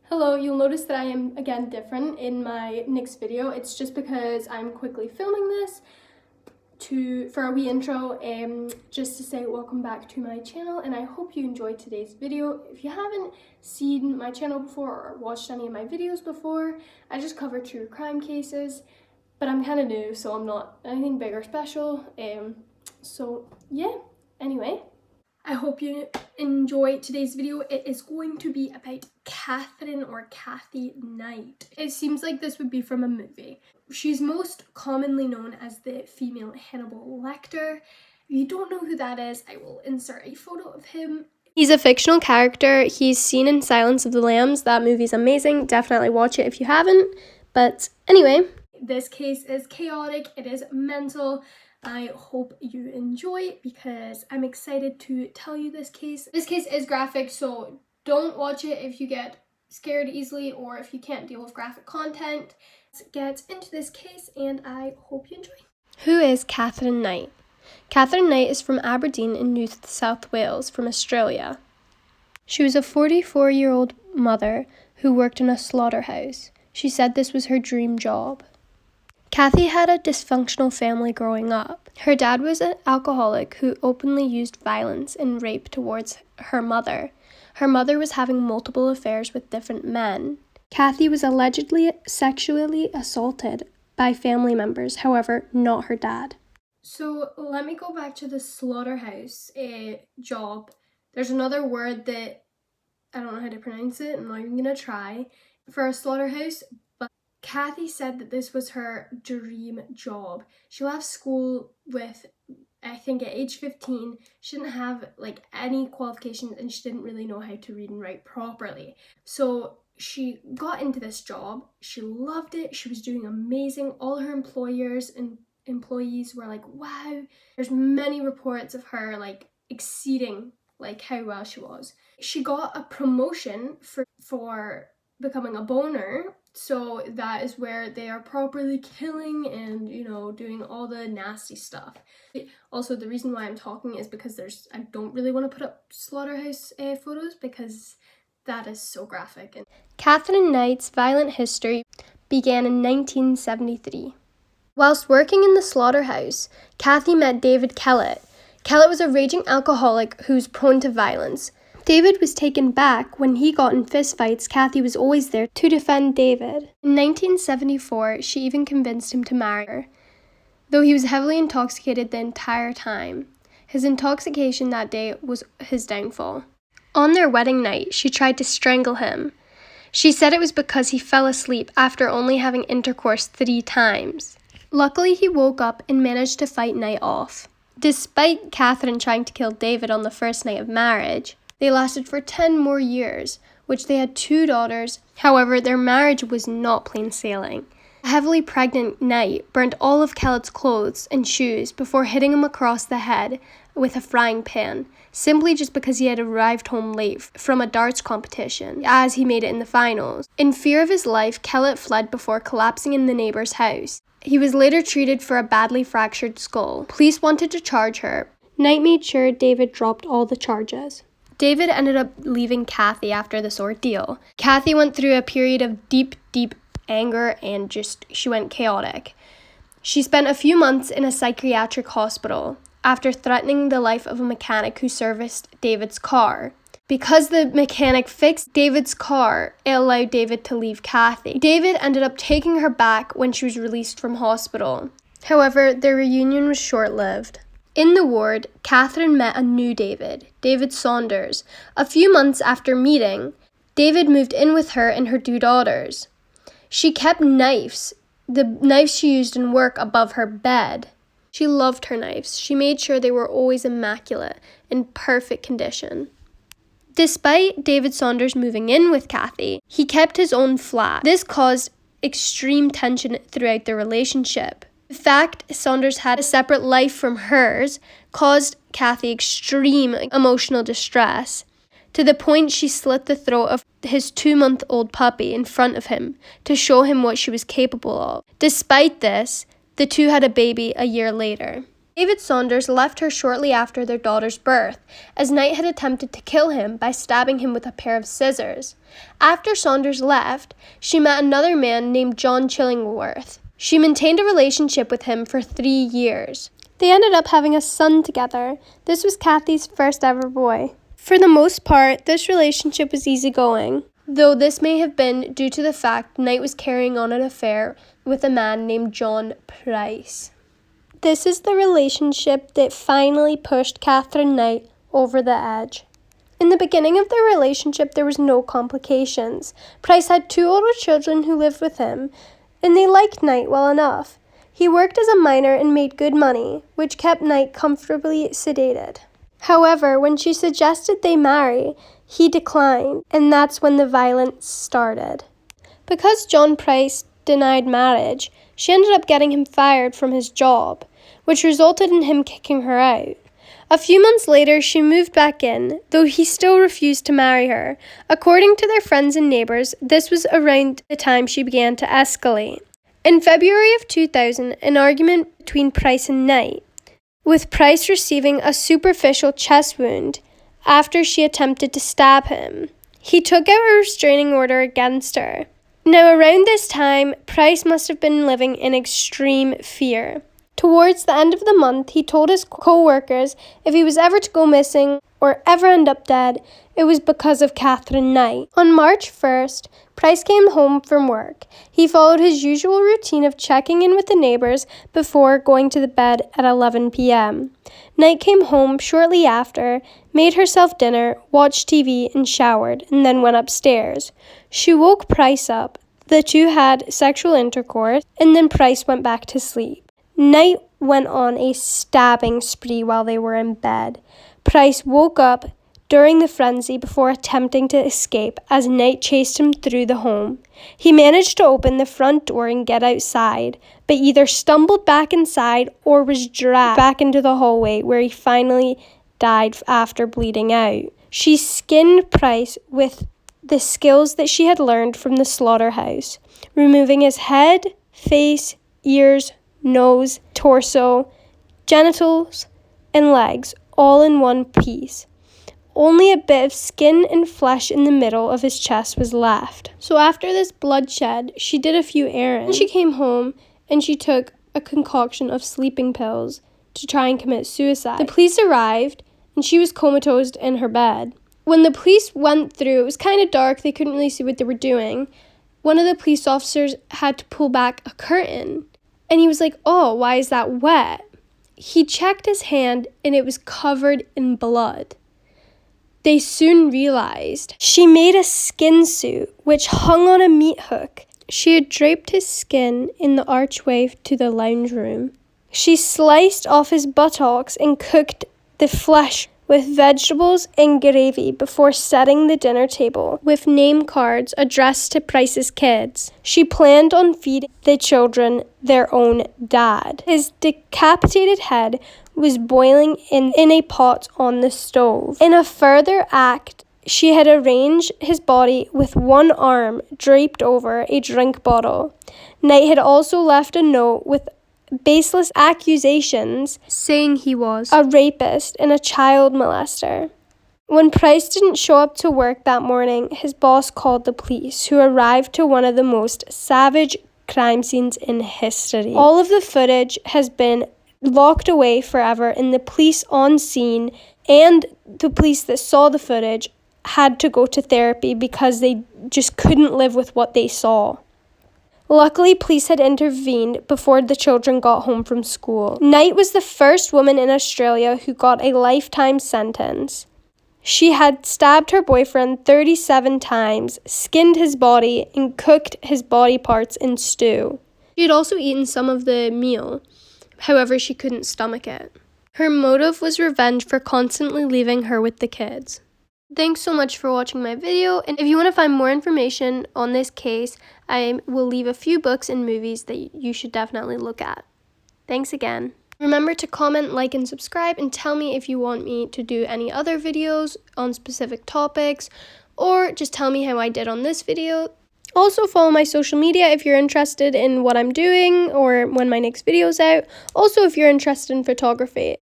Hello, you'll notice that I am again different in my next video. It's just because I'm quickly filming this for a wee intro, just to say welcome back to my channel, and I hope you enjoyed today's video. If you haven't seen my channel before or watched any of my videos before, I just cover true crime cases, but I'm kind of new, so I'm not anything big or special. So yeah, anyway, I hope you enjoy today's video. It is going to be about Katherine or Kathy Knight. It seems like this would be from a movie. She's most commonly known as the female Hannibal Lecter. If you don't know who that is, I will insert a photo of him. He's a fictional character. He's seen in Silence of the Lambs. That movie's amazing. Definitely watch it if you haven't. But anyway, this case is chaotic. It is mental. I hope you enjoy it because I'm excited to tell you this case. This case is graphic, so don't watch it if you get scared easily or if you can't deal with graphic content. Let's get into this case and I hope you enjoy. Who is Katherine Knight? Katherine Knight is from Aberdeen in New South Wales, from Australia. She was a 44-year-old mother who worked in a slaughterhouse. She said this was her dream job. Kathy had a dysfunctional family growing up. Her dad was an alcoholic who openly used violence and rape towards her mother. Her mother was having multiple affairs with different men. Kathy was allegedly sexually assaulted by family members, however, not her dad. So let me go back to the slaughterhouse job. There's another word that I don't know how to pronounce it. I'm not even going to try. For a slaughterhouse, Kathy said that this was her dream job. She left school with, I think at age 15, she didn't have like any qualifications and she didn't really know how to read and write properly. So she got into this job. She loved it. She was doing amazing. All her employers and employees were like, wow. There's many reports of her like exceeding like how well she was. She got a promotion for becoming a boner. So that is where they are properly killing and, you know, doing all the nasty stuff. Also, the reason why I'm talking is because I don't really want to put up slaughterhouse photos because that is so graphic. And Katherine Knight's violent history began in 1973. Whilst working in the slaughterhouse, Kathy met David Kellett. Kellett was a raging alcoholic who was prone to violence. David was taken back when he got in fistfights. Kathy was always there to defend David. In 1974, she even convinced him to marry her, though he was heavily intoxicated the entire time. His intoxication that day was his downfall. On their wedding night, she tried to strangle him. She said it was because he fell asleep after only having intercourse 3 times. Luckily, he woke up and managed to fight Knight off. Despite Katherine trying to kill David on the first night of marriage, they lasted for 10 more years, which they had 2 daughters. However, their marriage was not plain sailing. A heavily pregnant Knight burned all of Kellett's clothes and shoes before hitting him across the head with a frying pan, simply just because he had arrived home late from a darts competition, as he made it in the finals. In fear of his life, Kellett fled before collapsing in the neighbor's house. He was later treated for a badly fractured skull. Police wanted to charge her. Knight made sure David dropped all the charges. David ended up leaving Kathy after this ordeal. Kathy went through a period of deep anger and she went chaotic. She spent a few months in a psychiatric hospital after threatening the life of a mechanic who serviced David's car. Because the mechanic fixed David's car, it allowed David to leave Kathy. David ended up taking her back when she was released from hospital. However, their reunion was short-lived. In the ward, Katherine met a new David, David Saunders. A few months after meeting, David moved in with her and her 2 daughters. She kept the knives she used in work, above her bed. She loved her knives. She made sure they were always immaculate, in perfect condition. Despite David Saunders moving in with Kathy, he kept his own flat. This caused extreme tension throughout their relationship. The fact Saunders had a separate life from hers caused Kathy extreme emotional distress, to the point she slit the throat of his 2-month-old puppy in front of him to show him what she was capable of. Despite this, the two had a baby a year later. David Saunders left her shortly after their daughter's birth, as Knight had attempted to kill him by stabbing him with a pair of scissors. After Saunders left, she met another man named John Chillingworth. She maintained a relationship with him for 3 years. They ended up having a son together. This was Kathy's first ever boy. For the most part, this relationship was easygoing, though this may have been due to the fact Knight was carrying on an affair with a man named John Price. This is the relationship that finally pushed Katherine Knight over the edge. In the beginning of their relationship, there was no complications. Price had 2 older children who lived with him, and they liked Knight well enough. He worked as a miner and made good money, which kept Knight comfortably sedated. However, when she suggested they marry, he declined, and that's when the violence started. Because John Price denied marriage, she ended up getting him fired from his job, which resulted in him kicking her out. A few months later, she moved back in, though he still refused to marry her. According to their friends and neighbours, this was around the time she began to escalate. In February of 2000, an argument between Price and Knight, with Price receiving a superficial chest wound after she attempted to stab him. He took out a restraining order against her. Now, around this time, Price must have been living in extreme fear. Towards the end of the month, he told his co-workers if he was ever to go missing or ever end up dead, it was because of Katherine Knight. On March 1st, Price came home from work. He followed his usual routine of checking in with the neighbors before going to the bed at 11 p.m. Knight came home shortly after, made herself dinner, watched TV, and showered, and then went upstairs. She woke Price up. The two had sexual intercourse, and then Price went back to sleep. Knight went on a stabbing spree while they were in bed. Price woke up during the frenzy before attempting to escape as Knight chased him through the home. He managed to open the front door and get outside, but either stumbled back inside or was dragged back into the hallway where he finally died after bleeding out. She skinned Price with the skills that she had learned from the slaughterhouse, removing his head, face, ears, nose, torso, genitals, and legs, all in one piece. Only a bit of skin and flesh in the middle of his chest was left. So after this bloodshed, she did a few errands. She came home and she took a concoction of sleeping pills to try and commit suicide. The police arrived and she was comatose in her bed. When the police went through, it was kind of dark, they couldn't really see what they were doing. One of the police officers had to pull back a curtain. And he was like, "Oh, why is that wet?" He checked his hand and it was covered in blood. They soon realized she made a skin suit which hung on a meat hook. She had draped his skin in the archway to the lounge room. She sliced off his buttocks and cooked the flesh with vegetables and gravy before setting the dinner table with name cards addressed to Price's kids. She planned on feeding the children their own dad. His decapitated head was boiling in a pot on the stove. In a further act, she had arranged his body with one arm draped over a drink bottle. Knight had also left a note with baseless accusations saying he was a rapist and a child molester. When Price didn't show up to work that morning, his boss called the police, who arrived to one of the most savage crime scenes in history. All of the footage has been locked away forever, and the police on scene and the police that saw the footage had to go to therapy because they just couldn't live with what they saw. Luckily, police had intervened before the children got home from school. Knight was the first woman in Australia who got a lifetime sentence. She had stabbed her boyfriend 37 times, skinned his body, and cooked his body parts in stew. She had also eaten some of the meal. However, she couldn't stomach it. Her motive was revenge for constantly leaving her with the kids. Thanks so much for watching my video, and if you want to find more information on this case, I will leave a few books and movies that you should definitely look at. Thanks again. Remember to comment, like, and subscribe, and tell me if you want me to do any other videos on specific topics, or just tell me how I did on this video. Also, follow my social media if you're interested in what I'm doing or when my next video's out. Also, if you're interested in photography.